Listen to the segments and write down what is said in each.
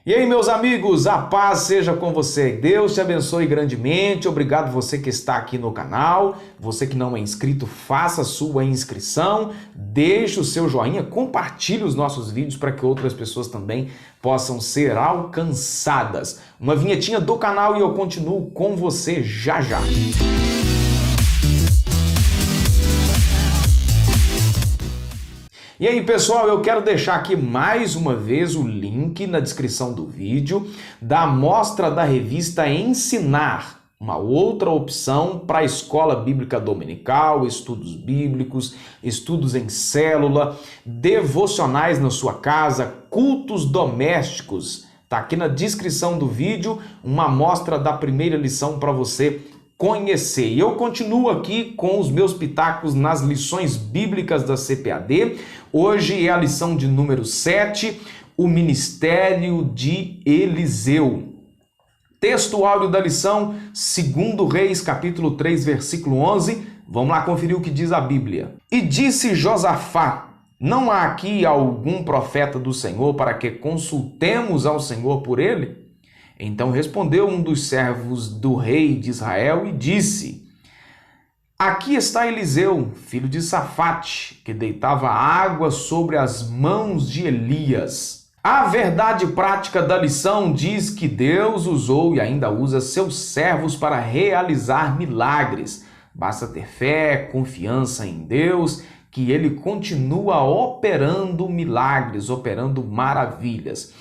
E aí, meus amigos, a paz seja com você. Deus te abençoe grandemente. Obrigado você que está aqui no canal. Você que não é inscrito, faça sua inscrição, deixe o seu joinha, compartilhe os nossos vídeos para que outras pessoas também possam ser alcançadas. Uma vinhetinha do canal e eu continuo com você já já. E aí, pessoal, eu quero deixar aqui mais uma vez o link na descrição do vídeo da amostra da revista Ensinar, uma outra opção para a escola bíblica dominical, estudos bíblicos, estudos em célula, devocionais na sua casa, cultos domésticos. Tá aqui na descrição do vídeo uma amostra da primeira lição para você conhecer. E eu continuo aqui com os meus pitacos nas lições bíblicas da CPAD. Hoje é a lição de número 7, o ministério de Eliseu. Texto áudio da lição, 2 Reis, capítulo 3, versículo 11. Vamos lá conferir o que diz a Bíblia. E disse Josafá: não há aqui algum profeta do Senhor para que consultemos ao Senhor por ele? Então respondeu um dos servos do rei de Israel e disse: aqui está Eliseu, filho de Safate, que deitava água sobre as mãos de Elias. A verdade prática da lição diz que Deus usou e ainda usa seus servos para realizar milagres. Basta ter fé, confiança em Deus, que ele continua operando milagres, operando maravilhas.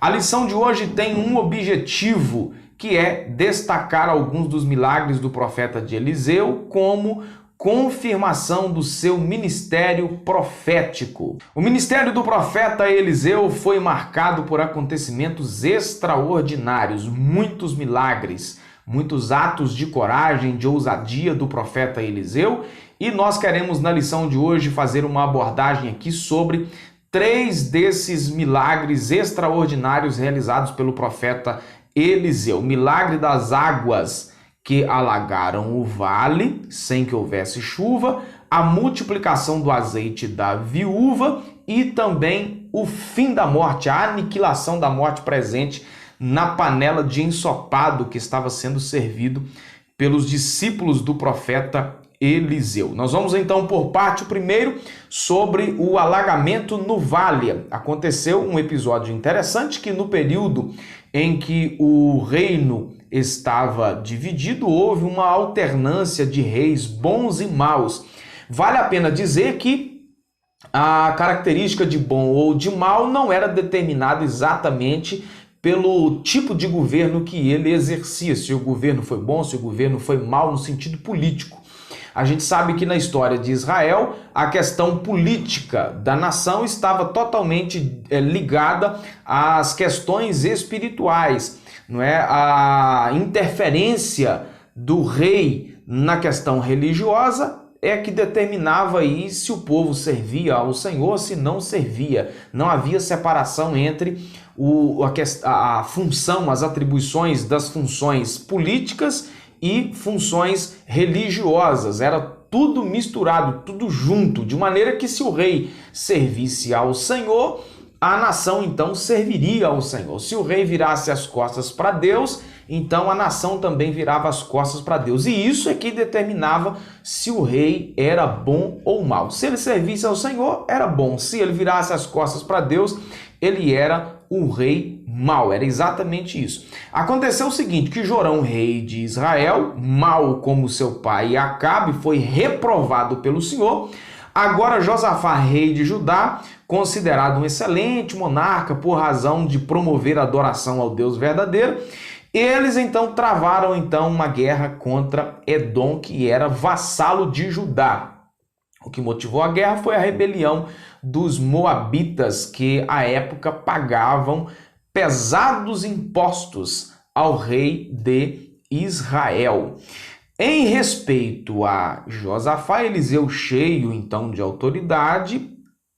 A lição de hoje tem um objetivo, que é destacar alguns dos milagres do profeta de Eliseu como confirmação do seu ministério profético. O ministério do profeta Eliseu foi marcado por acontecimentos extraordinários, muitos milagres, muitos atos de coragem, de ousadia do profeta Eliseu, e nós queremos na lição de hoje fazer uma abordagem aqui sobre 3 desses milagres extraordinários realizados pelo profeta Eliseu. O milagre das águas que alagaram o vale sem que houvesse chuva, a multiplicação do azeite da viúva e também o fim da morte, a aniquilação da morte presente na panela de ensopado que estava sendo servido pelos discípulos do profeta Eliseu. Nós vamos então por parte. O primeiro sobre o alagamento no vale. Aconteceu um episódio interessante que no período em que o reino estava dividido, houve uma alternância de reis bons e maus. Vale a pena dizer que a característica de bom ou de mau não era determinada exatamente pelo tipo de governo que ele exercia, se o governo foi bom, se o governo foi mau no sentido político. A gente sabe que na história de Israel, a questão política da nação estava totalmente ligada às questões espirituais, não é? A interferência do rei na questão religiosa é que determinava aí se o povo servia ao Senhor, se não servia. Não havia separação entre a função, as atribuições das funções políticas e funções religiosas. Era tudo misturado, tudo junto, de maneira que se o rei servisse ao Senhor, a nação então serviria ao Senhor. Se o rei virasse as costas para Deus, então a nação também virava as costas para Deus. E isso é que determinava se o rei era bom ou mau. Se ele servisse ao Senhor, era bom. Se ele virasse as costas para Deus, ele era o rei mau. Era exatamente isso. Aconteceu o seguinte, que Jorão, rei de Israel, mau como seu pai Acabe, foi reprovado pelo Senhor. Agora Josafá, rei de Judá, considerado um excelente monarca por razão de promover a adoração ao Deus verdadeiro, eles então travaram uma guerra contra Edom, que era vassalo de Judá. O que motivou a guerra foi a rebelião dos moabitas, que à época pagavam pesados impostos ao rei de Israel. Em respeito a Josafá, Eliseu, cheio então de autoridade,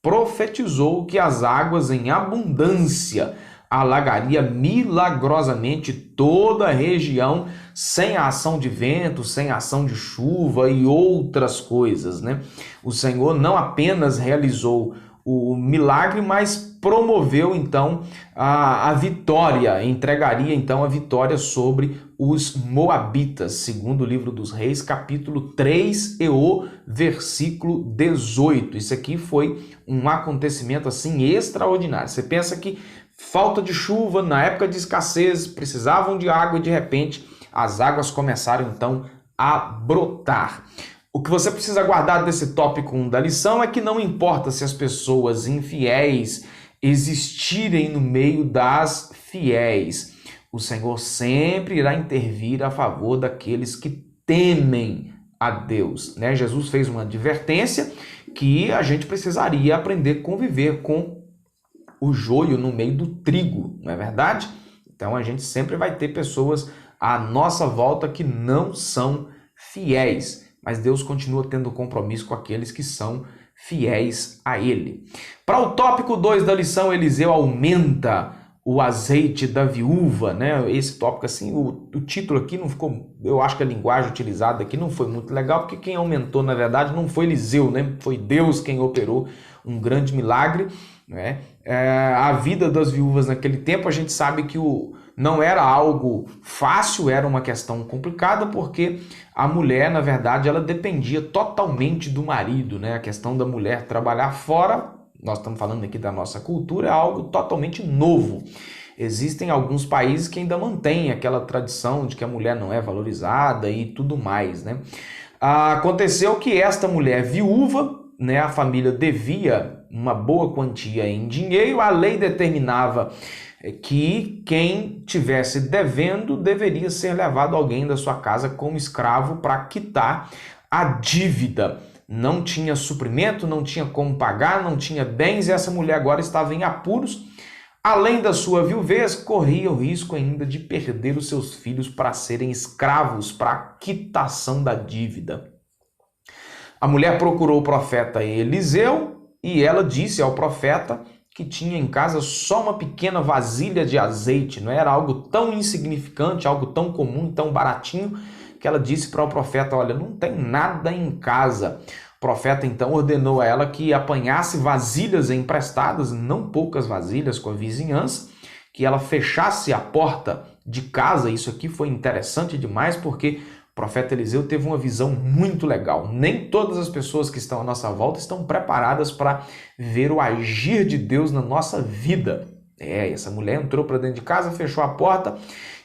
profetizou que as águas em abundância alagaria milagrosamente toda a região, sem a ação de vento, sem a ação de chuva e outras coisas, né? O Senhor não apenas realizou o milagre, mas promoveu então a vitória, entregaria então a vitória sobre os moabitas, segundo o livro dos Reis, capítulo 3 e o versículo 18. Isso aqui foi um acontecimento assim extraordinário. Você pensa que falta de chuva, na época de escassez, precisavam de água e de repente as águas começaram então a brotar. O que você precisa guardar desse tópico 1 da lição é que não importa se as pessoas infiéis existirem no meio das fiéis, o Senhor sempre irá intervir a favor daqueles que temem a Deus, né? Jesus fez uma advertência que a gente precisaria aprender a conviver com o joio no meio do trigo, não é verdade? Então a gente sempre vai ter pessoas à nossa volta que não são fiéis, mas Deus continua tendo compromisso com aqueles que são fiéis a Ele. Para o tópico 2 da lição, Eliseu aumenta o azeite da viúva, né? Esse tópico assim, o título aqui não ficou, eu acho que a linguagem utilizada aqui não foi muito legal, porque quem aumentou na verdade não foi Eliseu, né? Foi Deus quem operou um grande milagre, né? A vida das viúvas naquele tempo, a gente sabe que não era algo fácil, era uma questão complicada, porque a mulher, na verdade, ela dependia totalmente do marido, né? A questão da mulher trabalhar fora, nós estamos falando aqui da nossa cultura, é algo totalmente novo. Existem alguns países que ainda mantêm aquela tradição de que a mulher não é valorizada e tudo mais, né? Aconteceu que esta mulher viúva, né, a família devia uma boa quantia em dinheiro, a lei determinava que quem tivesse devendo deveria ser levado alguém da sua casa como escravo para quitar a dívida. Não tinha suprimento, não tinha como pagar, não tinha bens, e essa mulher agora estava em apuros. Além da sua viuvez, corria o risco ainda de perder os seus filhos para serem escravos para a quitação da dívida. A mulher procurou o profeta Eliseu e ela disse ao profeta que tinha em casa só uma pequena vasilha de azeite, não era algo tão insignificante, algo tão comum, tão baratinho, que ela disse para o profeta, olha, não tem nada em casa. O profeta então ordenou a ela que apanhasse vasilhas emprestadas, não poucas vasilhas com a vizinhança, que ela fechasse a porta de casa. Isso aqui foi interessante demais, porque o profeta Eliseu teve uma visão muito legal. Nem todas as pessoas que estão à nossa volta estão preparadas para ver o agir de Deus na nossa vida. Essa mulher entrou para dentro de casa, fechou a porta,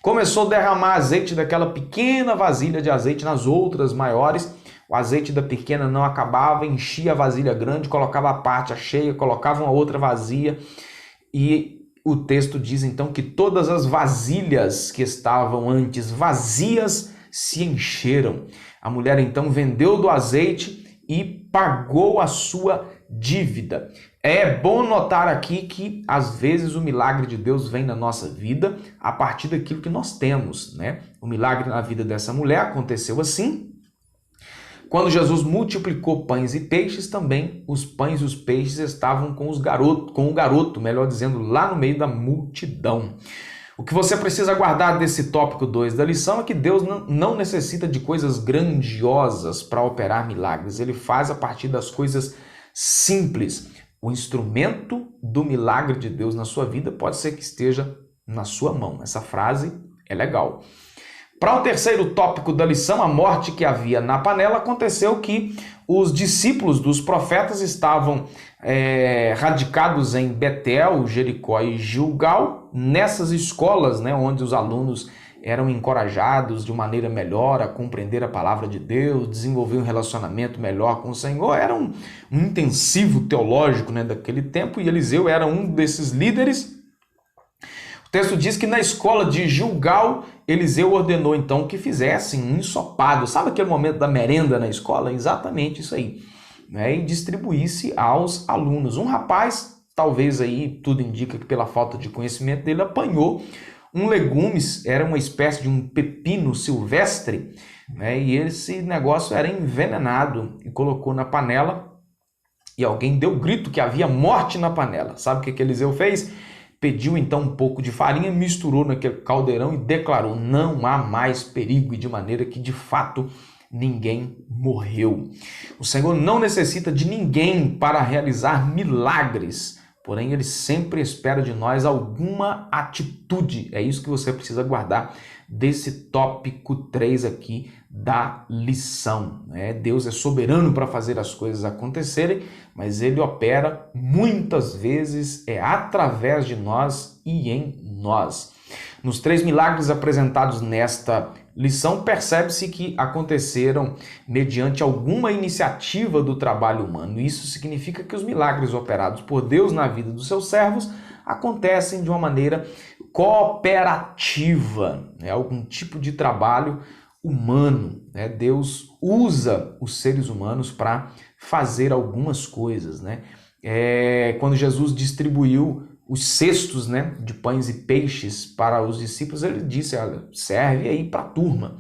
começou a derramar azeite daquela pequena vasilha de azeite nas outras maiores. O azeite da pequena não acabava, enchia a vasilha grande, colocava a parte cheia, colocava uma outra vazia. E o texto diz então que todas as vasilhas que estavam antes vazias se encheram. A mulher então vendeu do azeite e pagou a sua dívida. É bom notar aqui que às vezes o milagre de Deus vem na nossa vida a partir daquilo que nós temos, né? O milagre na vida dessa mulher aconteceu assim. Quando Jesus multiplicou pães e peixes, também os pães e os peixes estavam com o garoto, melhor dizendo, lá no meio da multidão. O que você precisa guardar desse tópico 2 da lição é que Deus não necessita de coisas grandiosas para operar milagres. Ele faz a partir das coisas simples. O instrumento do milagre de Deus na sua vida pode ser que esteja na sua mão. Essa frase é legal. Para o terceiro tópico da lição, a morte que havia na panela, aconteceu que os discípulos dos profetas estavam radicados em Betel, Jericó e Gilgal, nessas escolas, né, onde os alunos eram encorajados de maneira melhor a compreender a palavra de Deus, desenvolver um relacionamento melhor com o Senhor. Era um intensivo teológico, né, daquele tempo, e Eliseu era um desses líderes. O texto diz que na escola de Gilgal, Eliseu ordenou então que fizessem um ensopado. Sabe aquele momento da merenda na escola? Exatamente isso aí. Né? E distribuísse aos alunos. Um rapaz, talvez aí tudo indica que pela falta de conhecimento dele, apanhou um legumes, era uma espécie de um pepino silvestre, né? E esse negócio era envenenado e colocou na panela e alguém deu grito que havia morte na panela. Sabe o que Eliseu fez? Pediu então um pouco de farinha, misturou naquele caldeirão e declarou: não há mais perigo, e de maneira que de fato ninguém morreu. O Senhor não necessita de ninguém para realizar milagres, porém ele sempre espera de nós alguma atitude. É isso que você precisa guardar desse tópico 3 aqui da lição. Deus é soberano para fazer as coisas acontecerem, mas ele opera muitas vezes através de nós e em nós. Nos 3 milagres apresentados nesta lição, percebe-se que aconteceram mediante alguma iniciativa do trabalho humano. Isso significa que os milagres operados por Deus na vida dos seus servos acontecem de uma maneira cooperativa, algum tipo de trabalho humano. Deus usa os seres humanos para fazer algumas coisas. Quando Jesus distribuiu os cestos de pães e peixes para os discípulos, ele disse: olha, serve aí para a turma.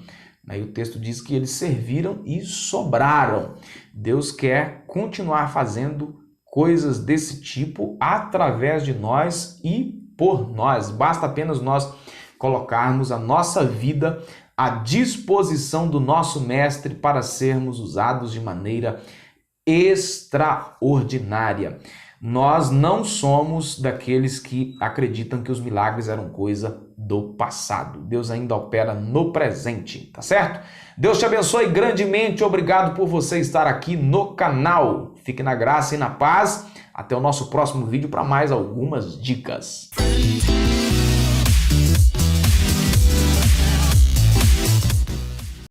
E o texto diz que eles serviram e sobraram. Deus quer continuar fazendo coisas desse tipo através de nós e por nós. Basta apenas nós colocarmos a nossa vida à disposição do nosso Mestre para sermos usados de maneira extraordinária. Nós não somos daqueles que acreditam que os milagres eram coisa do passado. Deus ainda opera no presente, tá certo? Deus te abençoe grandemente. Obrigado por você estar aqui no canal. Fique na graça e na paz. Até o nosso próximo vídeo para mais algumas dicas.